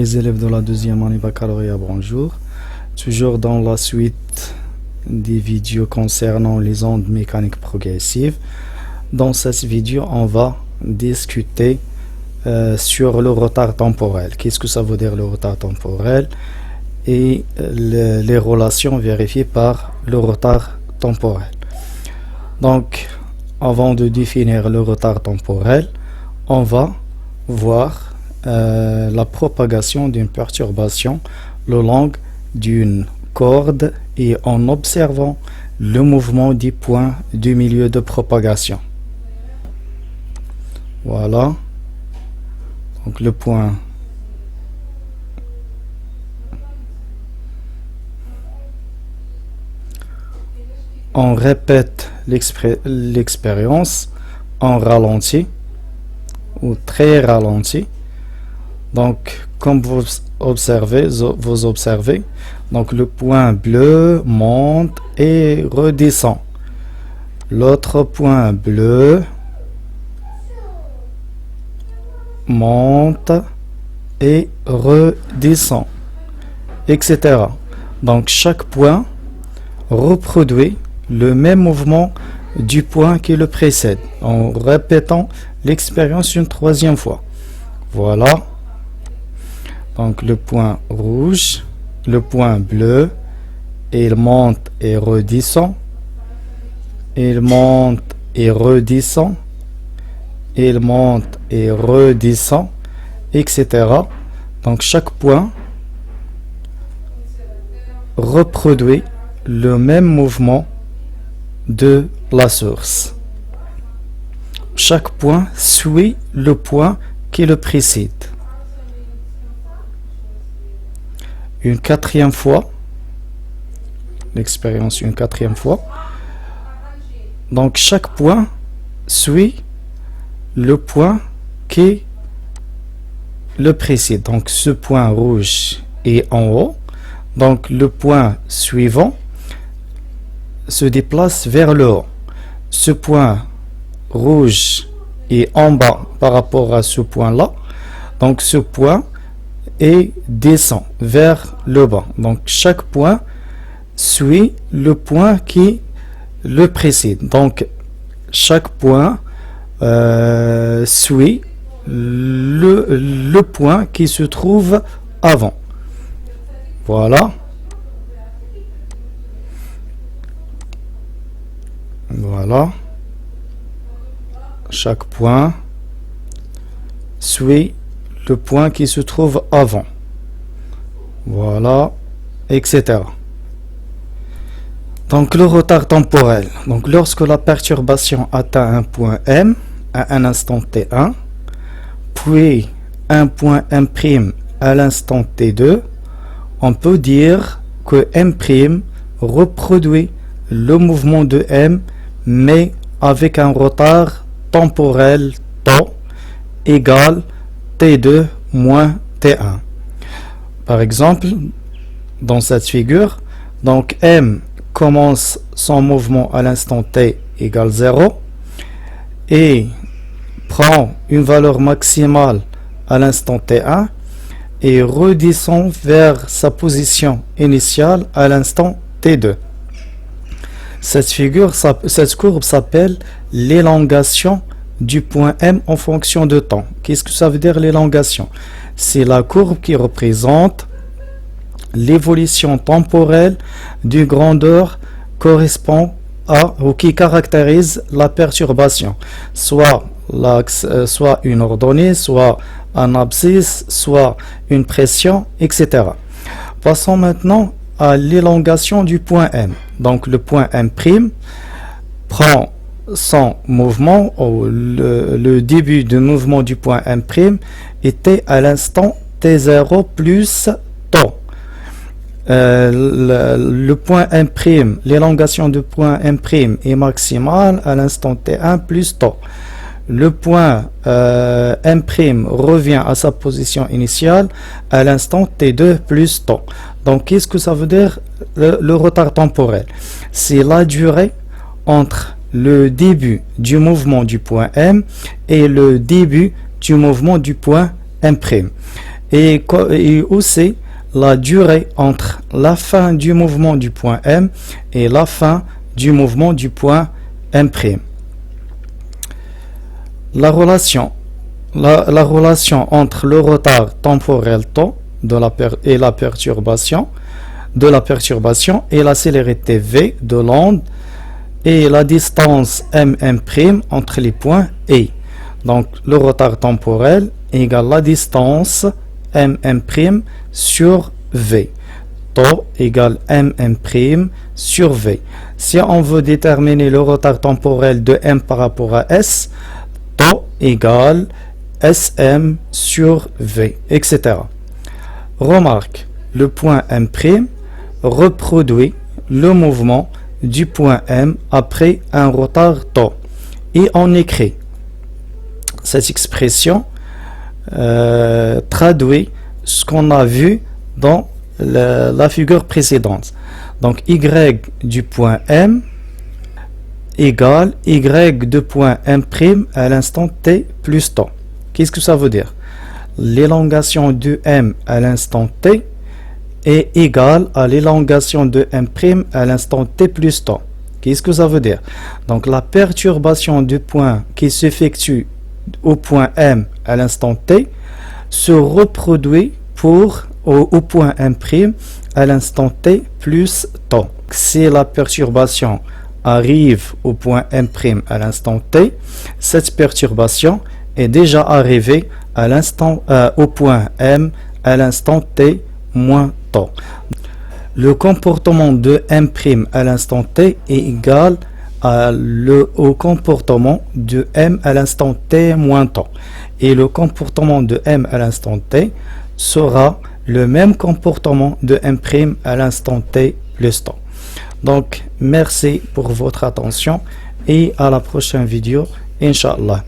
Les élèves de la deuxième année baccalauréat, bonjour. Toujours dans la suite des vidéos concernant les ondes mécaniques progressives. Dans cette vidéo, on va discuter sur le retard temporel. Qu'est-ce que ça veut dire le retard temporel et les relations vérifiées par le retard temporel. Donc, avant de définir le retard temporel, on va voir la propagation d'une perturbation le long d'une corde et en observant le mouvement des points du milieu de propagation. Voilà. Donc le point on répète l'expérience en ralenti ou très ralenti. Donc comme vous observez, donc le point bleu monte et redescend. L'autre point bleu monte et redescend, etc. Donc chaque point reproduit le même mouvement du point qui le précède en répétant l'expérience une troisième fois. Voilà. Donc le point rouge, le point bleu, il monte et redescend, il monte et redescend, il monte et redescend, etc. Donc chaque point reproduit le même mouvement de la source. Chaque point suit le point qui le précède. Une quatrième fois, l'expérience une quatrième fois. Donc chaque point suit le point qui le précède. Donc ce point rouge est en haut. Donc le point suivant se déplace vers le haut. Ce point rouge est en bas par rapport à ce point là. Donc ce point et descend vers le bas. Donc chaque point suit le point qui le précède. Donc chaque point suit le point qui se trouve avant. Voilà. Voilà. Chaque point suit le point qui se trouve avant. Voilà, etc. Donc le retard temporel. Donc lorsque la perturbation atteint un point M à un instant T1, puis un point M' à l'instant T2, on peut dire que M' reproduit le mouvement de M, mais avec un retard temporel temps égal T2 moins T1. Par exemple, dans cette figure, donc M commence son mouvement à l'instant T égale 0 et prend une valeur maximale à l'instant T1 et redescend vers sa position initiale à l'instant T2. Cette courbe s'appelle l'élongation du point M en fonction de temps. Qu'est-ce que ça veut dire l'élongation? C'est la courbe qui représente l'évolution temporelle du grandeur correspond à ou qui caractérise la perturbation, soit une ordonnée, soit un abscisse, soit une pression, etc. Passons maintenant à l'élongation du point M. Donc le point M' prend son mouvement, le début du mouvement du point M' était à l'instant T0 plus temps. Le point M', l'élongation du point M' est maximale à l'instant T1 plus temps. Le point M' revient à sa position initiale à l'instant T2 plus temps. Donc qu'est-ce que ça veut dire le retard temporel? C'est la durée entre le début du mouvement du point M et le début du mouvement du point M'. et aussi la durée entre la fin du mouvement du point M et la fin du mouvement du point M'. La relation entre le retard temporel temps et la perturbation et la célérité v de l'onde et la distance mm' entre les points et. Donc le retard temporel égale la distance mm' sur v. Tau égale mm' sur v. Si on veut déterminer le retard temporel de m par rapport à s, tau égale sm sur v, etc. Remarque, le point M' reproduit le mouvement du point M après un retard tau. Et on écrit cette expression traduit ce qu'on a vu dans la figure précédente. Donc y du point M égale y de point M' à l'instant t plus tau. Qu'est-ce que ça veut dire? L'élongation de M à l'instant t est égale à l'élongation de M' à l'instant t plus tau. Qu'est-ce que ça veut dire? Donc la perturbation du point qui s'effectue au point M à l'instant t se reproduit au point M' à l'instant t plus tau. Si la perturbation arrive au point M' à l'instant t, cette perturbation est déjà arrivée à au point M à l'instant t moins tau. Le comportement de M' à l'instant t est égal au comportement de M à l'instant t moins tau. Et le comportement de M à l'instant t sera le même comportement de M' à l'instant t plus tau. Donc merci pour votre attention et à la prochaine vidéo, Inch'Allah.